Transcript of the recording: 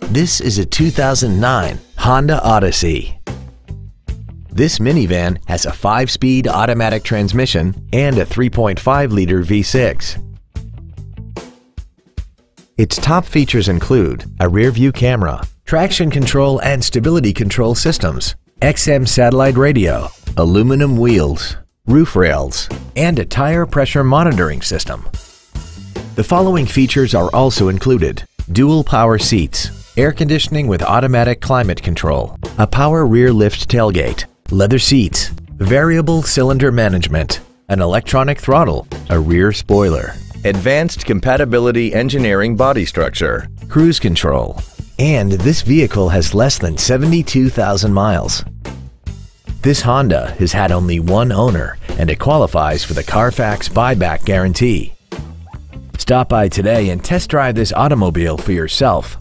This is a 2009 Honda Odyssey. This minivan has a 5-speed automatic transmission and a 3.5-liter V6. Its top features include a rear-view camera, traction control and stability control systems, XM satellite radio, aluminum wheels, roof rails, and a tire pressure monitoring system. The following features are also included: dual power seats, air conditioning with automatic climate control, a power rear lift tailgate, leather seats, variable cylinder management, an electronic throttle, a rear spoiler, advanced compatibility engineering body structure, cruise control, and this vehicle has less than 72,000 miles. This Honda has had only one owner and it qualifies for the Carfax buyback guarantee. Stop by today and test drive this automobile for yourself.